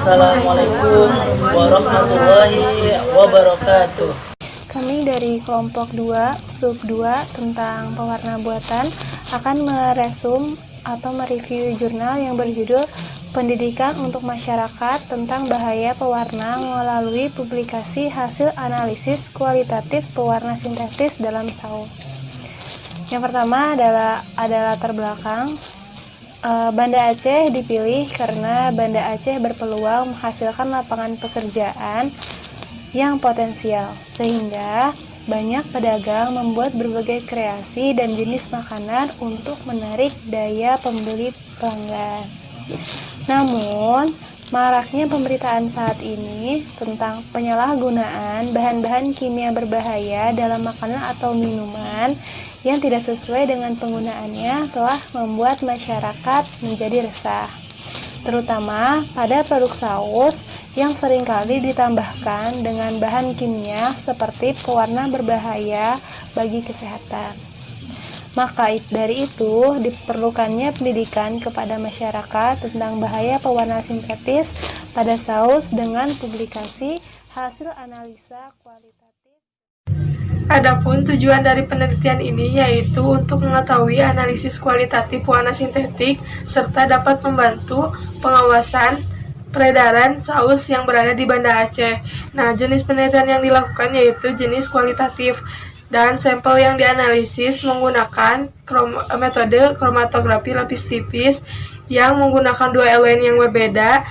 Assalamualaikum warahmatullahi wabarakatuh. Kami dari kelompok 2, sub 2 tentang pewarna buatan akan meresum atau mereview jurnal yang berjudul Pendidikan untuk Masyarakat tentang Bahaya Pewarna melalui publikasi hasil analisis kualitatif pewarna sintetis dalam saus. Yang pertama adalah latar belakang. Banda Aceh dipilih karena Banda Aceh berpeluang menghasilkan lapangan pekerjaan yang potensial, sehingga banyak pedagang membuat berbagai kreasi dan jenis makanan untuk menarik daya pembeli pelanggan. Namun, maraknya pemberitaan saat ini tentang penyalahgunaan bahan-bahan kimia berbahaya dalam makanan atau minuman yang tidak sesuai dengan penggunaannya telah membuat masyarakat menjadi resah, terutama pada produk saus yang seringkali ditambahkan dengan bahan kimia seperti pewarna berbahaya bagi kesehatan. Maka dari itu diperlukannya pendidikan kepada masyarakat tentang bahaya pewarna sintetis pada saus dengan publikasi hasil analisa kualitatif. Adapun tujuan dari penelitian ini yaitu untuk mengetahui analisis kualitatif warna sintetik serta dapat membantu pengawasan peredaran saus yang berada di Banda Aceh. Nah, jenis penelitian yang dilakukan yaitu jenis kualitatif dan sampel yang dianalisis menggunakan metode kromatografi lapis tipis yang menggunakan dua elemen yang berbeda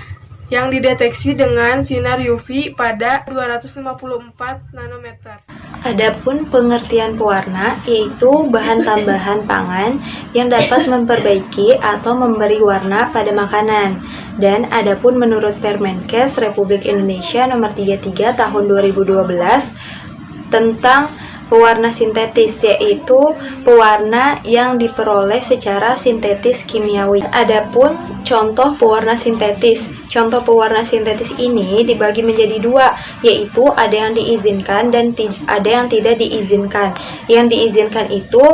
yang dideteksi dengan sinar UV pada 254 nanometer. Adapun pengertian pewarna yaitu bahan tambahan pangan yang dapat memperbaiki atau memberi warna pada makanan. Dan adapun menurut Permenkes Republik Indonesia nomor 33 tahun 2012 tentang pewarna sintetis, yaitu pewarna yang diperoleh secara sintetis kimiawi. Adapun contoh pewarna sintetis. Contoh pewarna sintetis ini dibagi menjadi dua, yaitu ada yang diizinkan dan ada yang tidak diizinkan. Yang diizinkan itu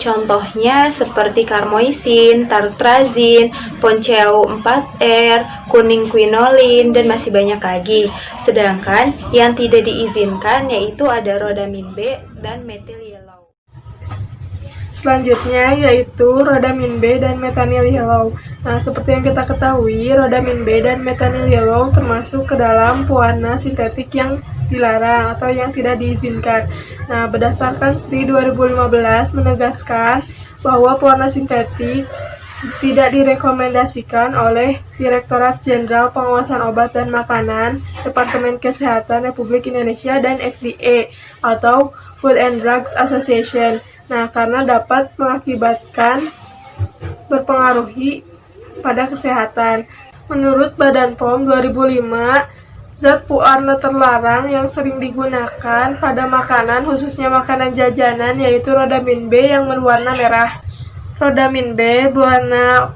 contohnya seperti karmoisin, tartrazin, ponceu 4R, kuning quinolin, dan masih banyak lagi. Sedangkan yang tidak diizinkan yaitu ada rodamin B dan methyl yellow. Selanjutnya yaitu rodamin B dan methyl yellow. Nah, seperti yang kita ketahui, rodamin B dan methyl yellow termasuk ke dalam pewarna sintetik yang dilarang atau yang tidak diizinkan. Nah, berdasarkan SRI 2015 menegaskan bahwa pewarna sintetik tidak direkomendasikan oleh Direktorat Jenderal Pengawasan Obat dan Makanan, Departemen Kesehatan Republik Indonesia, dan FDA atau Food and Drugs Association. Nah, karena dapat mengakibatkan berpengaruhi pada kesehatan. Menurut Badan POM 2005, zat pewarna terlarang yang sering digunakan pada makanan, khususnya makanan jajanan, yaitu rodamin B yang berwarna merah. Rodamin B berwarna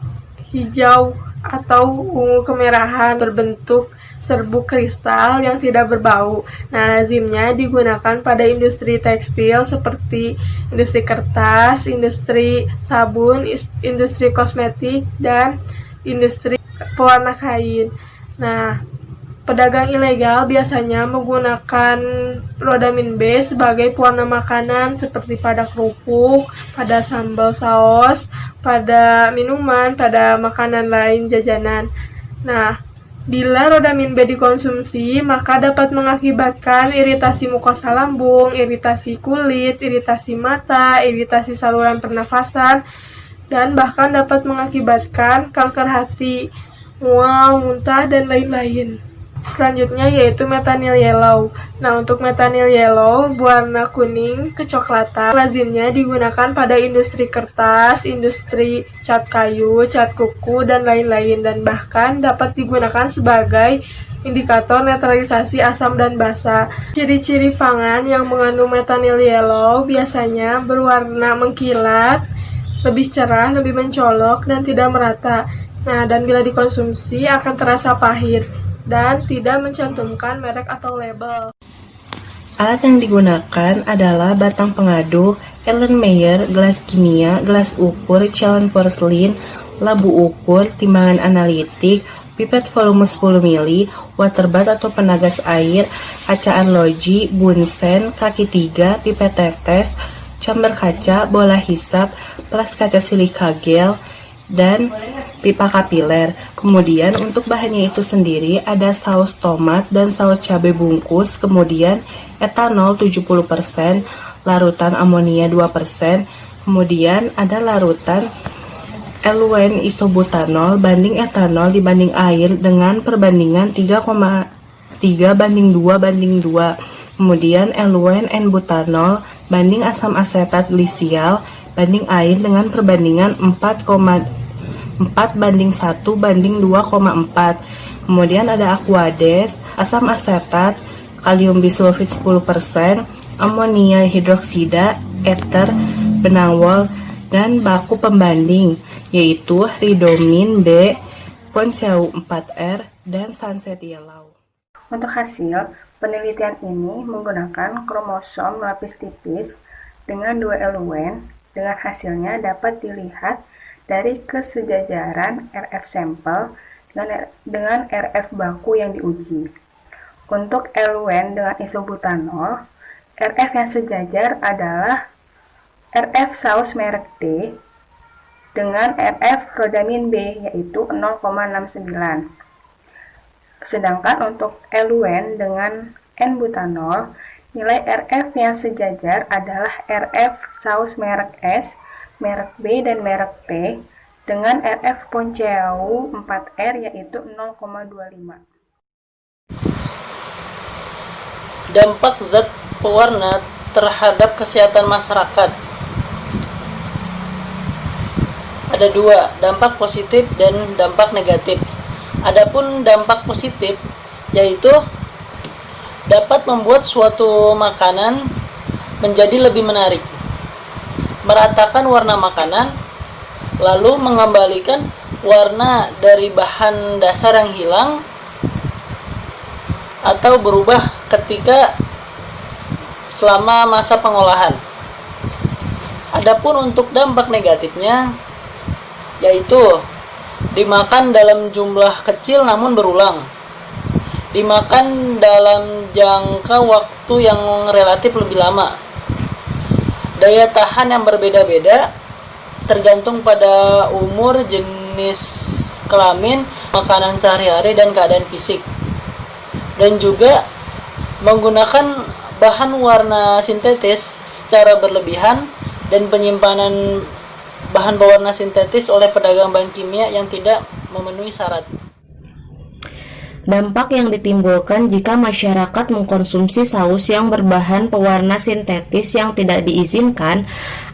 hijau atau ungu kemerahan berbentuk serbuk kristal yang tidak berbau. Nah, lazimnya digunakan pada industri tekstil seperti industri kertas, industri sabun, industri kosmetik, dan industri pewarna kain. Nah, pedagang ilegal biasanya menggunakan rodamin B sebagai pewarna makanan seperti pada kerupuk, pada sambal saus, pada minuman, pada makanan lain jajanan. Nah, bila rodamin B dikonsumsi, maka dapat mengakibatkan iritasi mukosa lambung, iritasi kulit, iritasi mata, iritasi saluran pernafasan, dan bahkan dapat mengakibatkan kanker hati, mual, muntah, dan lain-lain. Selanjutnya yaitu methyl yellow. Nah, untuk methyl yellow berwarna kuning kecoklatan lazimnya digunakan pada industri kertas, industri cat kayu, cat kuku, dan lain-lain, dan bahkan dapat digunakan sebagai indikator netralisasi asam dan basa. Ciri-ciri pangan yang mengandung methyl yellow biasanya berwarna mengkilat, lebih cerah, lebih mencolok, dan tidak merata. Nah, dan bila dikonsumsi akan terasa pahit dan tidak mencantumkan merek atau label. Alat yang digunakan adalah batang pengaduk, Erlenmeyer, gelas kimia, gelas ukur, calon porselin, labu ukur, timbangan analitik, pipet volume 10 ml, waterbath atau penagas air, acaan loji, bunsen, kaki 3, pipet tetes, chamber kaca, bola hisap, pelas kaca silika gel, dan pipa kapiler. Kemudian untuk bahannya itu sendiri ada saus tomat dan saus cabai bungkus, kemudian etanol 70%, larutan amonia 2%, kemudian ada larutan eluen isobutanol banding etanol dibanding air dengan perbandingan 3,3:2:2. Kemudian eluen N-butanol banding asam asetat glisial banding air dengan perbandingan 4,1:2,4. Kemudian ada aquades, asam asetat, kalium bisulfit 10%, amonia hidroksida, ether, benangwol, dan baku pembanding yaitu ridomin B, ponceu 4R, dan sunset yellow. Untuk hasil, penelitian ini menggunakan kromosom lapis tipis dengan 2 eluen. Dengan hasilnya dapat dilihat dari kesejajaran RF sampel dengan RF baku yang diuji. Untuk eluen dengan isobutanol, RF yang sejajar adalah RF saus merek D dengan RF rodamin B yaitu 0,69. Sedangkan untuk eluen dengan N-butanol, nilai RF yang sejajar adalah RF saus merek S, merek B, dan merek P dengan RF ponceu 4R yaitu 0,25. Dampak zat pewarna terhadap kesehatan masyarakat. Ada dua, dampak positif dan dampak negatif. Adapun dampak positif yaitu dapat membuat suatu makanan menjadi lebih menarik, meratakan warna makanan, lalu mengembalikan warna dari bahan dasar yang hilang atau berubah ketika selama masa pengolahan. Adapun untuk dampak negatifnya yaitu dimakan dalam jumlah kecil namun berulang, dimakan dalam jangka waktu yang relatif lebih lama, daya tahan yang berbeda-beda tergantung pada umur, jenis kelamin, makanan sehari-hari, dan keadaan fisik, dan juga menggunakan bahan warna sintetis secara berlebihan dan penyimpanan bahan pewarna sintetis oleh pedagang bahan kimia yang tidak memenuhi syarat. Dampak yang ditimbulkan jika masyarakat mengkonsumsi saus yang berbahan pewarna sintetis yang tidak diizinkan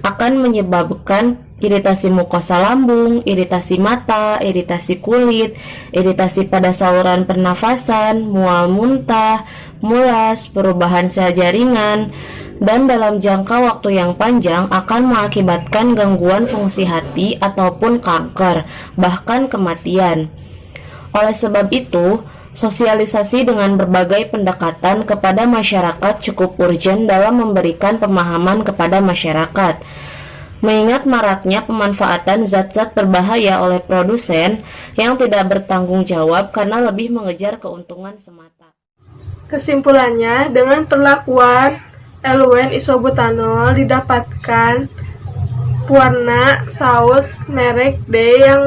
akan menyebabkan iritasi mukosa lambung, iritasi mata, iritasi kulit, iritasi pada saluran pernafasan, mual muntah, mulas, perubahan sel jaringan, dan dalam jangka waktu yang panjang akan mengakibatkan gangguan fungsi hati ataupun kanker, bahkan kematian. Oleh sebab itu, sosialisasi dengan berbagai pendekatan kepada masyarakat cukup urgen dalam memberikan pemahaman kepada masyarakat. Mengingat maraknya pemanfaatan zat-zat berbahaya oleh produsen yang tidak bertanggung jawab karena lebih mengejar keuntungan semata. Kesimpulannya, dengan perlakuan eluen isobutanol didapatkan pewarna saus merek D yang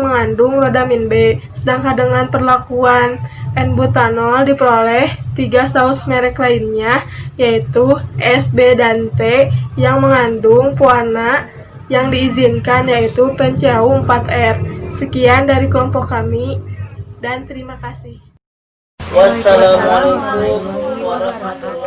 mengandung rodamin B, sedangkan dengan perlakuan N-butanol diperoleh 3 saus merek lainnya yaitu S, B, dan T yang mengandung pewarna yang diizinkan yaitu ponceu 4R. Sekian dari kelompok kami dan terima kasih. Wassalamualaikum warahmatullahi wabarakatuh.